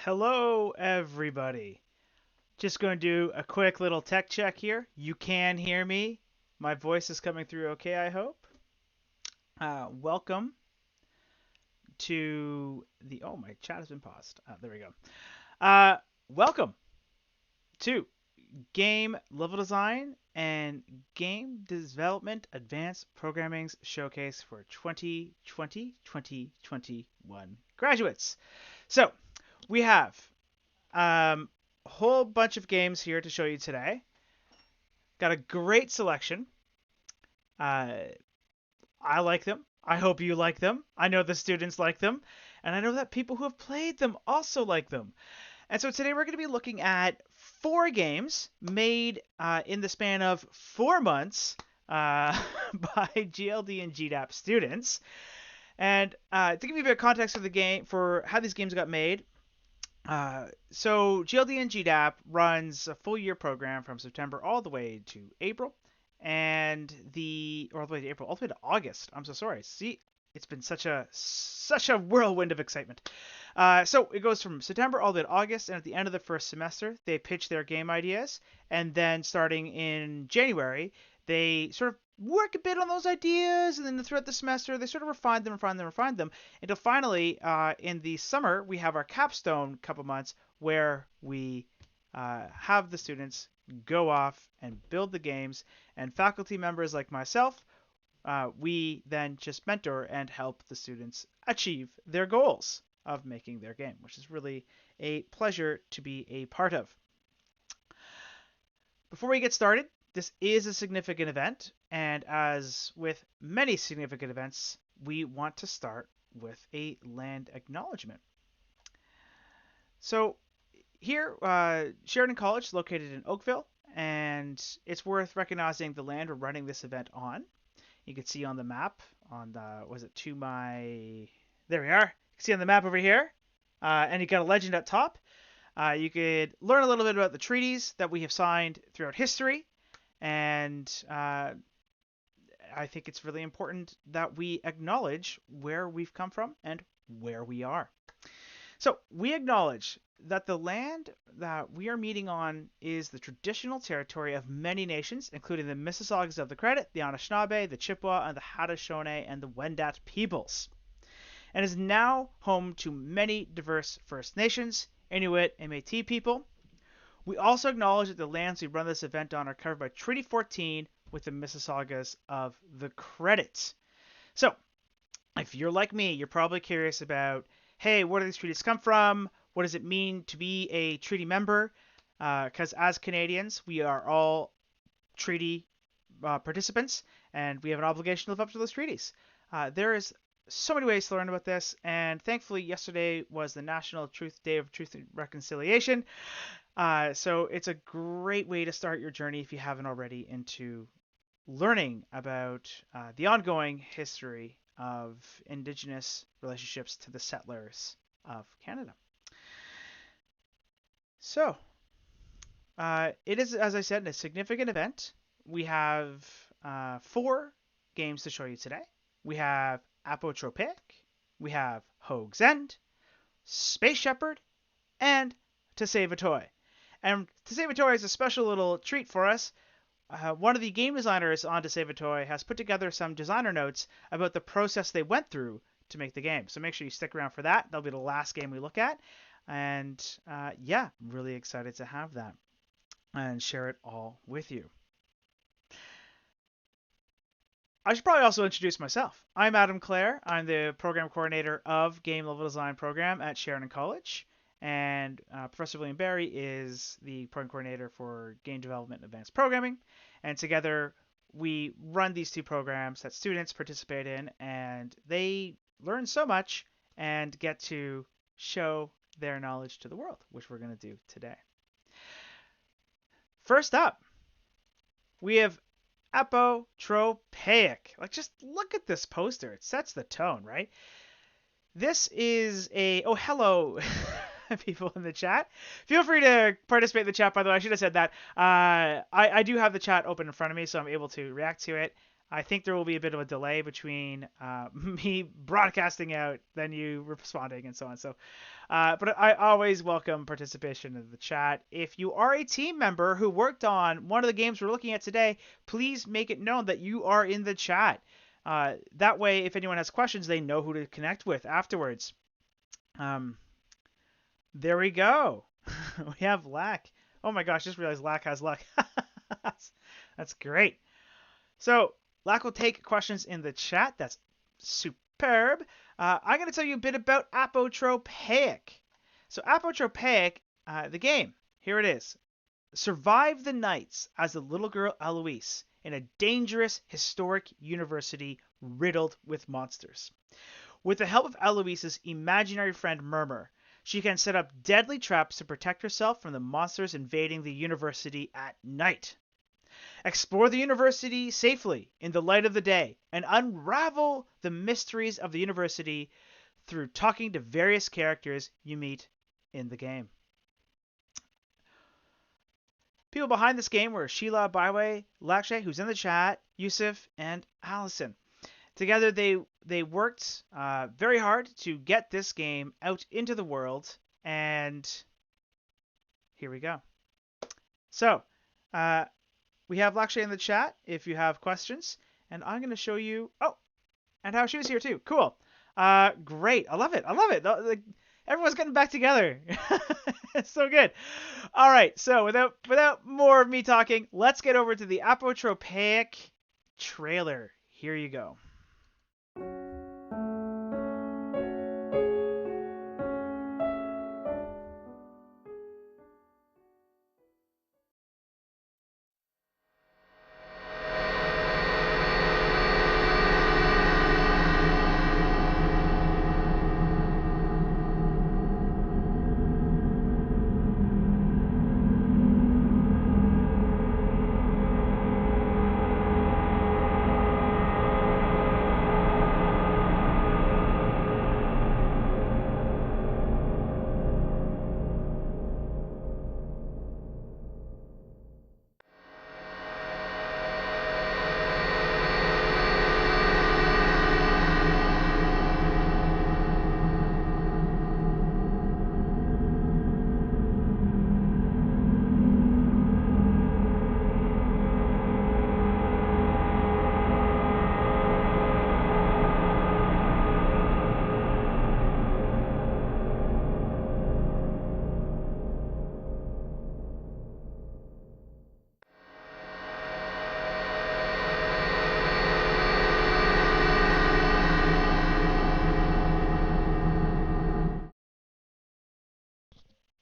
Hello, everybody. Just going to do a quick little tech check here. You can hear me. My voice is coming through okay, I hope. Welcome to the... Oh, my chat has been paused. There we go. Welcome to Game Level Design and Game Development Advanced Programming's Showcase for 2020-2021 graduates. So, we have a whole bunch of games here to show you today. Got a great selection. I like them. I hope you like them. I know the students like them. And I know that people who have played them also like them. And so today we're going to be looking at 4 games made in the span of 4 months by GLD and GDAP students. And to give you a bit of context for the game, for how these games got made, so GLD and GDAP runs a full year program from September all the way to April, all the way to August. I'm so sorry. See, it's been such a whirlwind of excitement. So it goes from September all the way to August, and at the end of the first semester, they pitch their game ideas, and then starting in January, they sort of work a bit on those ideas, and then throughout the semester, they sort of refine them, until finally, in the summer, we have our capstone couple months where we have the students go off and build the games, and faculty members like myself, we then just mentor and help the students achieve their goals of making their game, which is really a pleasure to be a part of. Before we get started, this is a significant event, and as with many significant events, we want to start with a land acknowledgement. So here, Sheridan College is located in Oakville, and it's worth recognizing the land we're running this event on. You can see on the map, there we are. You can see on the map over here, and you got a legend at top. You could learn a little bit about the treaties that we have signed throughout history, and I think it's really important that we acknowledge where we've come from and where we are. So we acknowledge that the land that we are meeting on is the traditional territory of many nations, including the Mississaugas of the Credit, the Anishinaabe, the Chippewa, and the Haudenosaunee and the Wendat peoples, and is now home to many diverse First Nations, Inuit, and Métis people. We also acknowledge that the lands we run this event on are covered by Treaty 14 with the Mississaugas of the Credit. So, if you're like me, you're probably curious about, hey, where do these treaties come from? What does it mean to be a treaty member? Because as Canadians, we are all treaty participants, and we have an obligation to live up to those treaties. There is so many ways to learn about this, and thankfully yesterday was the National Day of Truth and Reconciliation. So it's a great way to start your journey, if you haven't already, into learning about the ongoing history of Indigenous relationships to the settlers of Canada. So it is, as I said, a significant event. We have 4 games to show you today. We have Apotropaic, we have Hoags End, Space Shepherd, and To Save a Toy. And To Save a Toy is a special little treat for us. One of the game designers on To Save a Toy has put together some designer notes about the process they went through to make the game. So make sure you stick around for that. That'll be the last game we look at. And yeah, I'm really excited to have that and share it all with you. I should probably also introduce myself. I'm Adam Clare. I'm the program coordinator of Game Level Design program at Sheridan College. And Professor William Barry is the program coordinator for Game Development and Advanced Programming. And together we run these two programs that students participate in, and they learn so much and get to show their knowledge to the world, which we're going to do today. First up, we have Apotropaic. Like, just look at this poster. It sets the tone, right? This is a... Oh, hello, people in the chat. Feel free to participate in the chat, by the way. I should have said that. I do have the chat open in front of me, so I'm able to react to it. I think there will be a bit of a delay between me broadcasting out, then you responding, and so on. So, but I always welcome participation in the chat. If you are a team member who worked on one of the games we're looking at today, please make it known that you are in the chat. That way, if anyone has questions, they know who to connect with afterwards. There we go. We have Lack. Oh my gosh, just realized Lack has luck. That's great. So, Lack will take questions in the chat. That's superb. I'm going to tell you a bit about Apotropaic. So, Apotropaic, the game, here it is. Survive the nights as the little girl Eloise in a dangerous historic university riddled with monsters. With the help of Eloise's imaginary friend Murmur, she can set up deadly traps to protect herself from the monsters invading the university at night. Explore the university safely in the light of the day and unravel the mysteries of the university through talking to various characters you meet in the game. People behind this game were Sheila Byway, Lakshay, who's in the chat, Yusuf, and Allison. Together, they worked very hard to get this game out into the world, and here we go. So, we have Lakshay in the chat if you have questions, and I'm going to show you... Oh, and how she was here too. Cool. Great. I love it. I love it. Everyone's getting back together. It's so good. All right, so without more of me talking, let's get over to the Apotropaic trailer. Here you go.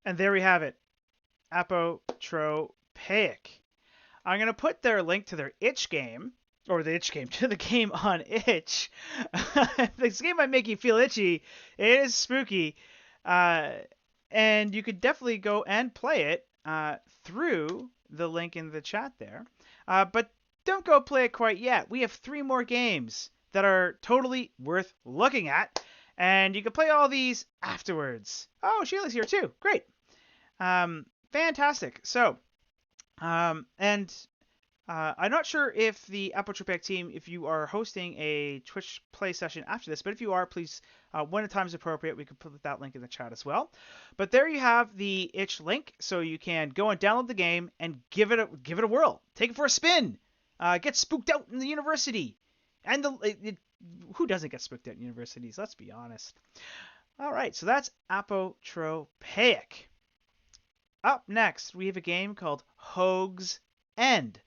And there we have it, Apotropaic. I'm going to put their link to their itch game, or the itch game, to the game on itch. This game might make you feel itchy. It is spooky. And you could definitely go and play it through the link in the chat there. But don't go play it quite yet. We have 3 more games that are totally worth looking at. And you can play all these afterwards. Oh, Sheila's here too. Great. Fantastic. So, and I'm not sure if the Apotropaic team, if you are hosting a Twitch play session after this, but if you are, please, when the time is appropriate, we can put that link in the chat as well. But there you have the itch link, so you can go and download the game and give it a whirl. Take it for a spin. Get spooked out in the university. And who doesn't get spooked out in universities? Let's be honest. All right, so that's Apotropaic. Up next, we have a game called Hoags End.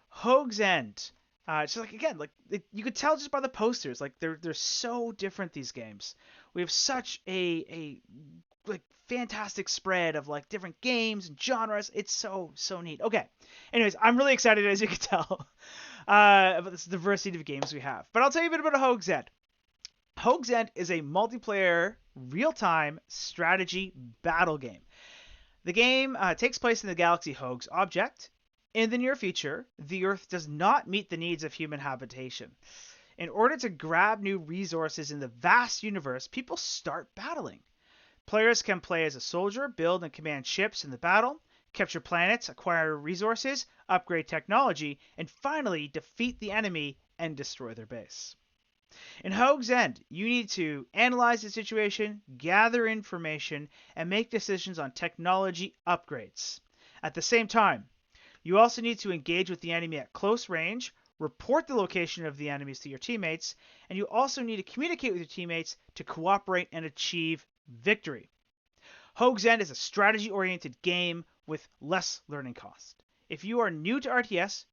Hoags End. Just like again, like you could tell just by the posters, like they're so different. These games. We have such a like fantastic spread of like different games and genres. It's so neat. Okay. Anyways, I'm really excited as you can tell about this diversity of games we have. But I'll tell you a bit about Hoags End. Hoags End is a multiplayer, real-time strategy battle game. The game takes place in the galaxy Hoags object. In the near future, the Earth does not meet the needs of human habitation. In order to grab new resources in the vast universe, people start battling. Players can play as a soldier, build and command ships in the battle, capture planets, acquire resources, upgrade technology, and finally defeat the enemy and destroy their base. In Hoags End, you need to analyze the situation, gather information, and make decisions on technology upgrades. At the same time, you also need to engage with the enemy at close range, report the location of the enemies to your teammates, and you also need to communicate with your teammates to cooperate and achieve victory. Hoags End is a strategy-oriented game with less learning cost. If you are new to RTS,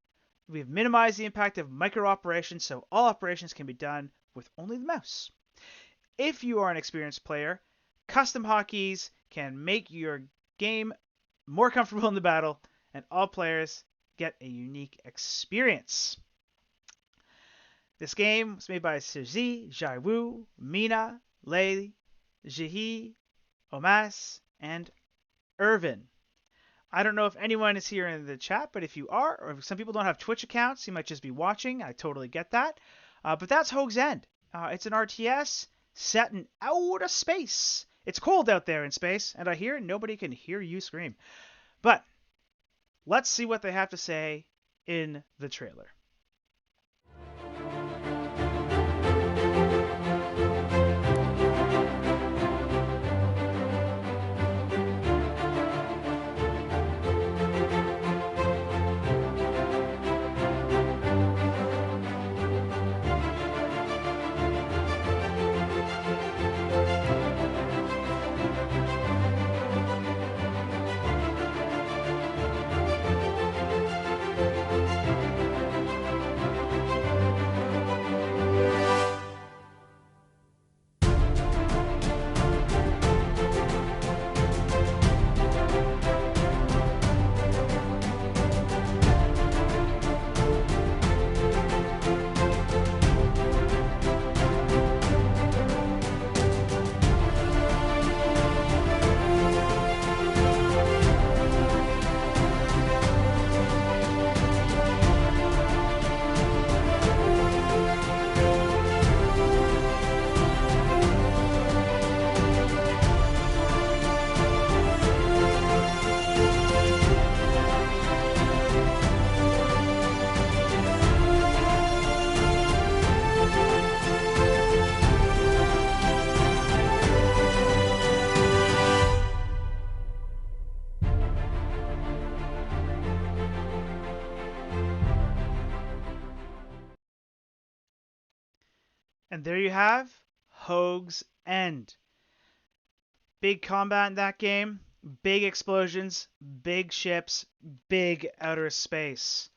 we have minimized the impact of micro-operations so all operations can be done with only the mouse. If you are an experienced player, custom hotkeys can make your game more comfortable in the battle, and all players get a unique experience. This game was made by Sergi, Jaiwu, Mina, Lei, Jihi, Omas, and Irvin. I don't know if anyone is here in the chat, but if you are, or if some people don't have Twitch accounts, you might just be watching. I totally get that. But that's Hoags End. It's an RTS set in outer space. It's cold out there in space, and I hear nobody can hear you scream. But let's see what they have to say in the trailer. And there you have Hoags End. Big combat in that game, big explosions, big ships, big outer space.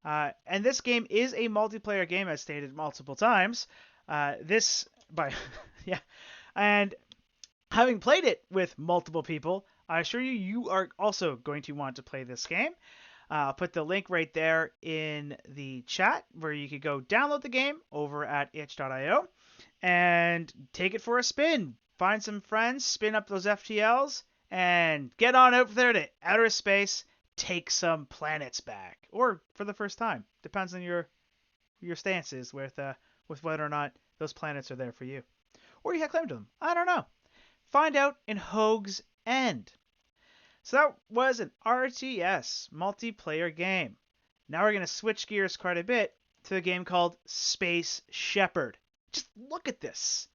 And this game is a multiplayer game, as stated multiple times. Yeah, and having played it with multiple people, I assure you, you are also going to want to play this game. I'll put the link right there in the chat where you could go download the game over at itch.io and take it for a spin. Find some friends, spin up those FTLs, and get on out there to outer space, take some planets back. Or for the first time. Depends on your stances with whether or not those planets are there for you. Or you have claim to them. I don't know. Find out in Hoags End. So that was an RTS multiplayer game. Now we're going to switch gears quite a bit to a game called Space Shepherd. Just look at this.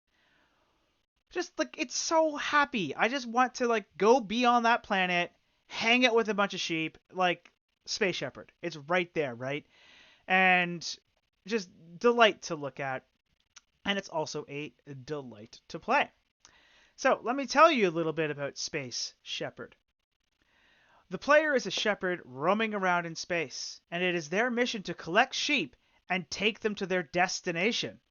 Just like, it's so happy. I just want to like go be on that planet, hang out with a bunch of sheep, like Space Shepherd. It's right there, right? And just delight to look at. And it's also a delight to play. So let me tell you a little bit about Space Shepherd. The player is a shepherd roaming around in space, and it is their mission to collect sheep and take them to their destination.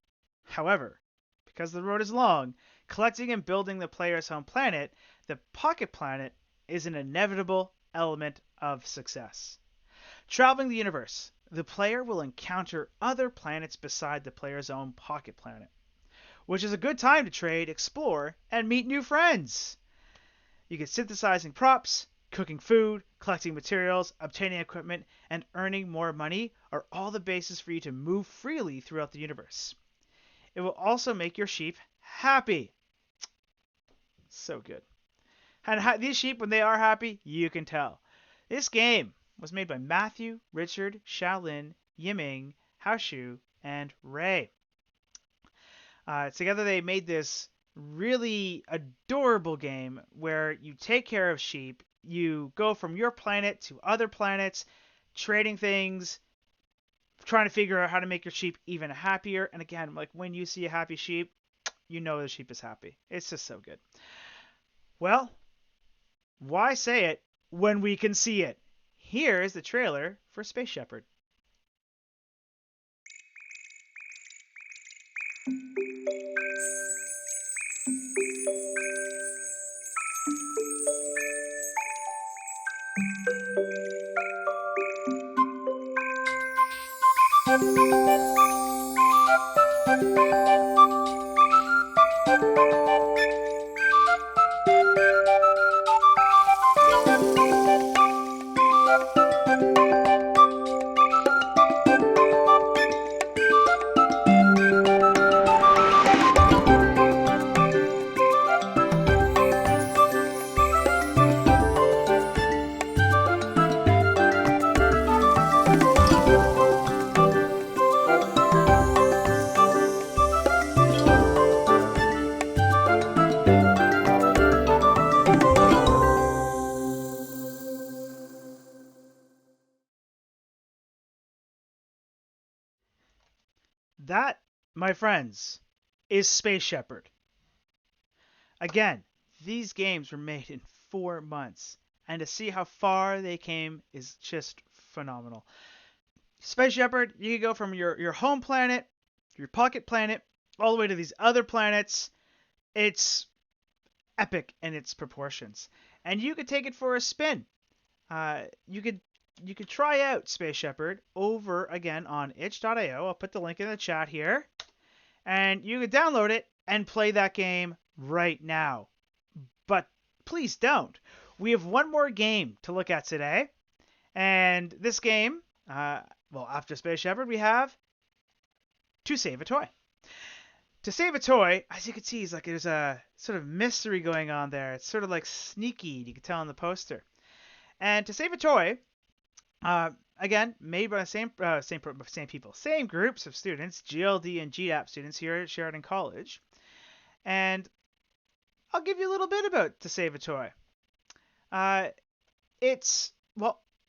However, because the road is long, collecting and building the player's home planet, the pocket planet, is an inevitable element of success. Traveling the universe, the player will encounter other planets beside the player's own pocket planet, which is a good time to trade, explore, and meet new friends. You get synthesizing props, cooking food, collecting materials, obtaining equipment, and earning more money are all the bases for you to move freely throughout the universe. It will also make your sheep happy. So good. And these sheep, when they are happy, you can tell. This game was made by Matthew, Richard, Shaolin, Yiming, Haoshu, and Ray. Together they made this really adorable game where you take care of sheep, you go from your planet to other planets, trading things, trying to figure out how to make your sheep even happier. And again, like when you see a happy sheep, you know the sheep is happy. It's just so good. Well, why say it when we can see it? Here's the trailer for Space Shepherd. That, my friends, is Space Shepherd. Again, these games were made in 4 months, and to see how far they came is just phenomenal. Space Shepherd, you can go from your home planet, your pocket planet, all the way to these other planets. It's epic in its proportions, and you could take it for a spin. You could try out Space Shepherd over again on itch.io. I'll put the link in the chat here, and you could download it and play that game right now. But please don't. We have one more game to look at today, and this game, after Space Shepherd, we have To Save a Toy. To Save a Toy, as you can see, is like there's a sort of mystery going on there. It's sort of like sneaky, you can tell on the poster. And To Save a Toy, again, made by the same people, same groups of students, GLD and GDAP students here at Sheridan College. And I'll give you a little bit about To Save a Toy.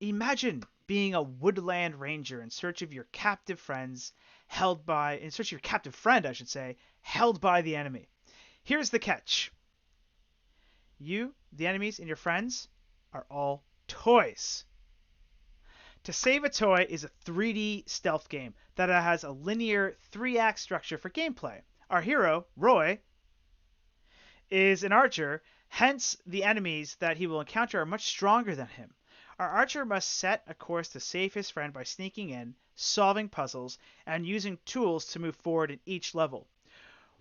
Imagine being a woodland ranger in search of your captive friend, held by the enemy. Here's the catch. You, the enemies, and your friends are all toys. To Save a Toy is a 3D stealth game that has a linear 3-act structure for gameplay. Our hero, Roy, is an archer, hence the enemies that he will encounter are much stronger than him. Our archer must set a course to save his friend by sneaking in, solving puzzles, and using tools to move forward in each level.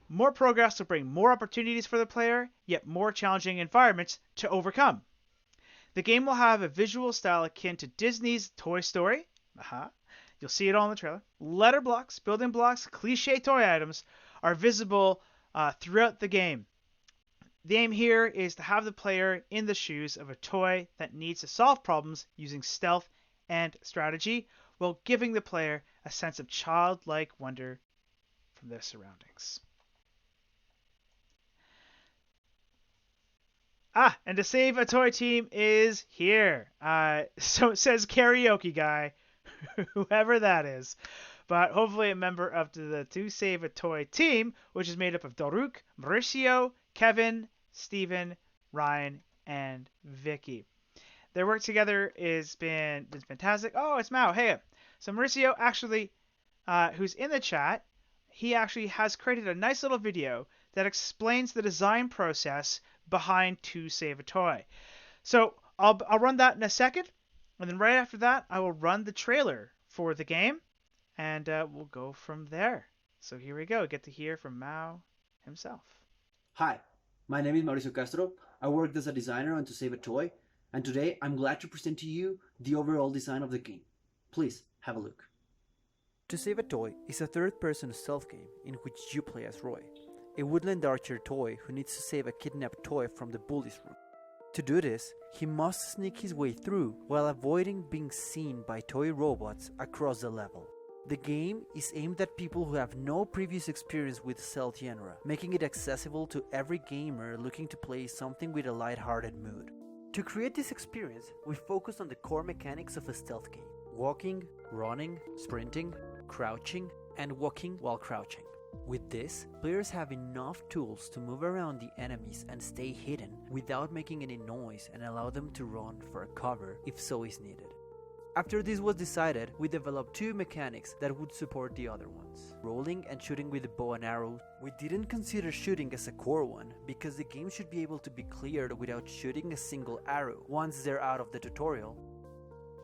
More progress will bring more opportunities for the player, yet more challenging environments to overcome. The game will have a visual style akin to Disney's Toy Story. You'll see it all in the trailer. Letter blocks, building blocks, cliche toy items are visible throughout the game. The aim here is to have the player in the shoes of a toy that needs to solve problems using stealth and strategy, while giving the player a sense of childlike wonder from their surroundings. And the Save a Toy team is here. So it says karaoke guy, whoever that is. But hopefully a member of the To Save a Toy team, which is made up of Doruk, Mauricio, Kevin, Steven, Ryan, and Vicky. Their work together has been fantastic. Oh, it's Mao. Hey. So Mauricio actually, who's in the chat, he actually has created a nice little video that explains the design process behind To Save a Toy. So I'll run that in a second, and then right after that, I will run the trailer for the game, and we'll go from there. So here we go. Get to hear from Mao himself. Hi, my name is Mauricio Castro. I worked as a designer on To Save a Toy, and today I'm glad to present to you the overall design of the game. Please have a look. To Save a Toy is a third-person stealth game in which you play as Roy, a woodland archer toy who needs to save a kidnapped toy from the bully's room. To do this, he must sneak his way through while avoiding being seen by toy robots across the level. The game is aimed at people who have no previous experience with stealth genre, making it accessible to every gamer looking to play something with a lighthearted mood. To create this experience, we focused on the core mechanics of a stealth game: walking, running, sprinting, crouching, and walking while crouching. With this, players have enough tools to move around the enemies and stay hidden without making any noise, and allow them to run for cover if so is needed. After this was decided, we developed two mechanics that would support the other ones: rolling and shooting with the bow and arrow. We didn't consider shooting as a core one because the game should be able to be cleared without shooting a single arrow once they're out of the tutorial.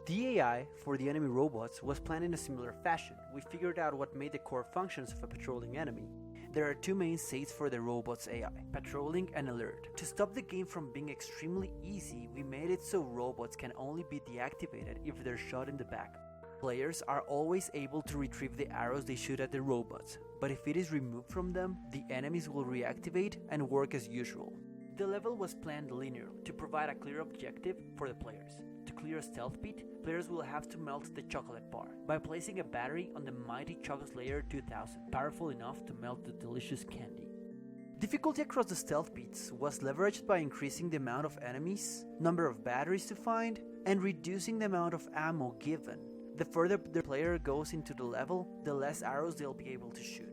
The AI for the enemy robots was planned in a similar fashion. We figured out what made the core functions of a patrolling enemy. There are two main states for the robot's AI: patrolling and alert. To stop the game from being extremely easy, we made it so robots can only be deactivated if they're shot in the back. Players are always able to retrieve the arrows they shoot at the robots, but if it is removed from them, the enemies will reactivate and work as usual. The level was planned linearly to provide a clear objective for the players. To clear a stealth beat, players will have to melt the chocolate bar by placing a battery on the mighty Chocolate Layer 2000, powerful enough to melt the delicious candy. Difficulty across the stealth beats was leveraged by increasing the amount of enemies, number of batteries to find, and reducing the amount of ammo given. The further the player goes into the level, the less arrows they'll be able to shoot.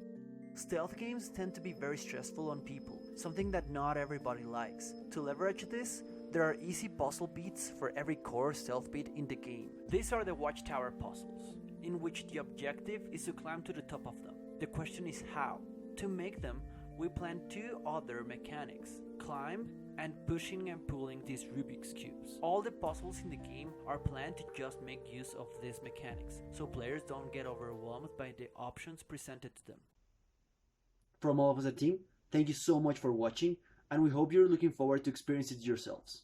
Stealth games tend to be very stressful on people, something that not everybody likes. To leverage this, there are easy puzzle beats for every core stealth beat in the game. These are the Watchtower puzzles, in which the objective is to climb to the top of them. The question is how. To make them, we planned two other mechanics: climb and pushing and pulling these Rubik's Cubes. All the puzzles in the game are planned to just make use of these mechanics, so players don't get overwhelmed by the options presented to them. From all of us at the team, thank you so much for watching, and we hope you're looking forward to experience it yourselves.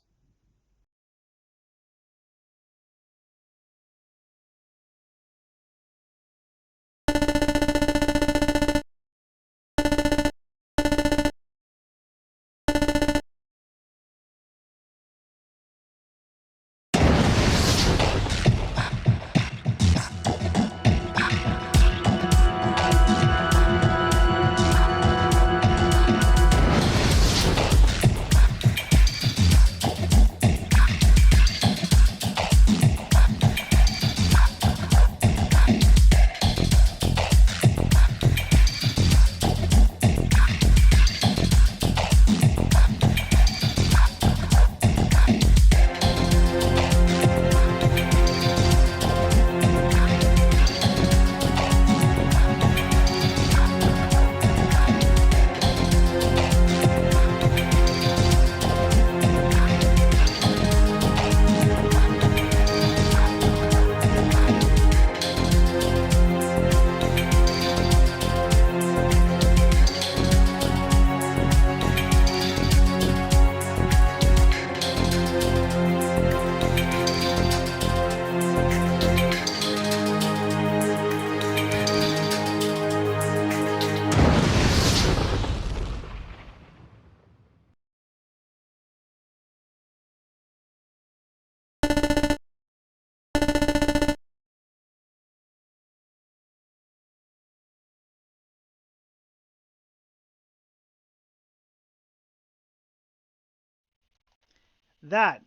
That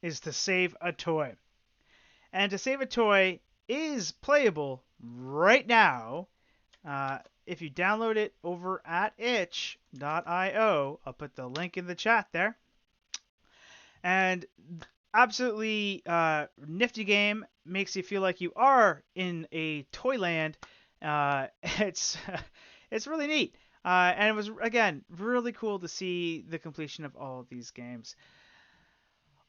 is To Save a Toy. And To Save a Toy is playable right now. If you download it over at itch.io, I'll put the link in the chat there. And absolutely nifty game. Makes you feel like you are in a Toyland. It's it's really neat. And it was, again, really cool to see the completion of all of these games.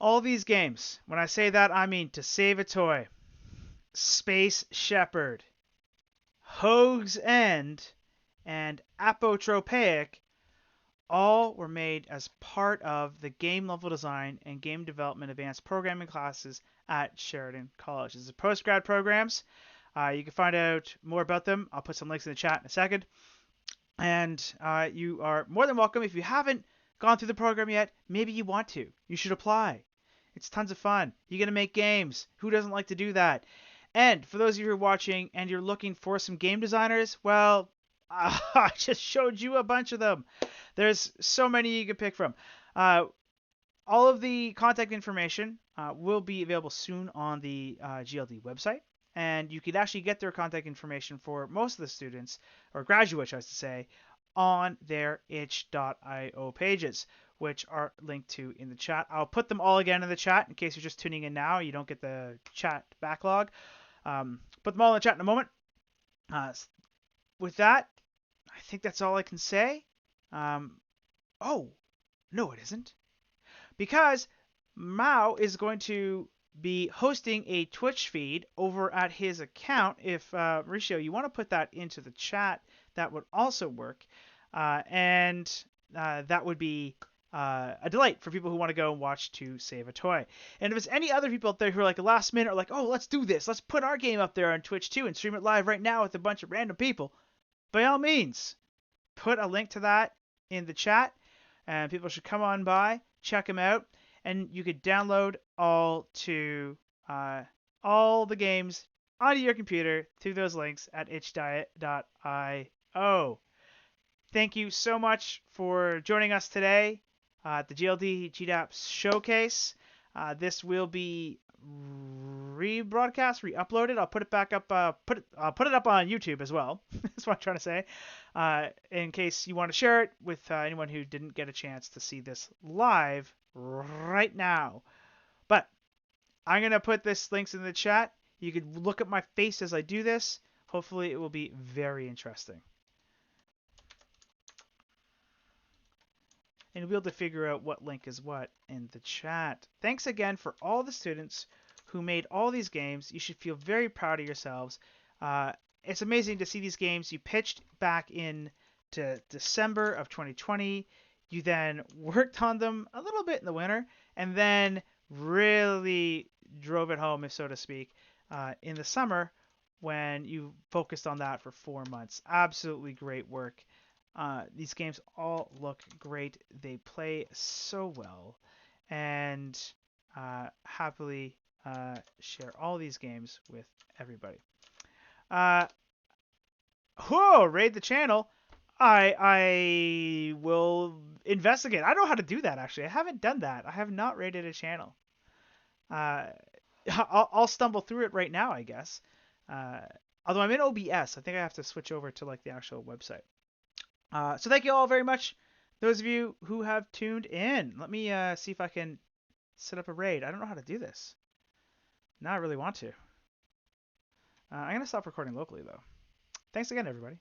All these games. When I say that, I mean To Save a Toy, Space Shepherd, Hoags End, and Apotropaic all were made as part of the game level design and game development advanced programming classes at Sheridan College. These are post-grad programs. You can find out more about them. I'll put some links in the chat in a second. And you are more than welcome. If you haven't gone through the program yet, maybe you want to. You should apply. It's tons of fun. You're going to make games. Who doesn't like to do that? And for those of you who are watching and you're looking for some game designers, well, I just showed you a bunch of them. There's so many you can pick from. All of the contact information will be available soon on the GLD website. And you can actually get their contact information for most of the students, or graduates, I should say, on their itch.io pages, which are linked to in the chat. I'll put them all again in the chat in case you're just tuning in now. You don't get the chat backlog. Put them all in the chat in a moment. With that, I think that's all I can say. Oh, no, it isn't. Because Mao is going to be hosting a Twitch feed over at his account. If, Mauricio, you want to put that into the chat, that would also work. And that would be a delight for people who want to go and watch To Save a Toy. And if there's any other people out there who are like last minute or like, oh, let's do this. Let's put our game up there on Twitch too and stream it live right now with a bunch of random people. By all means, put a link to that in the chat. And people should come on by, check them out. And you could download all the games onto your computer through those links at itch.io. Thank you so much for joining us today at the GLD GDAP showcase. This will be rebroadcast, re-uploaded. I'll put it back up. I'll put it up on YouTube as well. That's what I'm trying to say. In case you want to share it with anyone who didn't get a chance to see this live right now. But I'm gonna put this links in the chat. You can look at my face as I do this. Hopefully, it will be very interesting. And you'll be able to figure out what link is what in the chat. Thanks again for all the students who made all these games. You should feel very proud of yourselves. It's amazing to see these games. You pitched back in to December of 2020. You then worked on them a little bit in the winter, and then really drove it home, if so to speak, in the summer when you focused on that for 4 months. Absolutely great work. These games all look great. They play so well, and happily share all these games with everybody. Raid the channel. I will investigate. I don't know how to do that, actually. I haven't done that. I have not raided a channel. I'll stumble through it right now, I guess. Although I'm in OBS, I think I have to switch over to like the actual website. So thank you all very much, those of you who have tuned in. Let me see if I can set up a raid. I don't know how to do this. Now I really want to. I'm going to stop recording locally, though. Thanks again, everybody.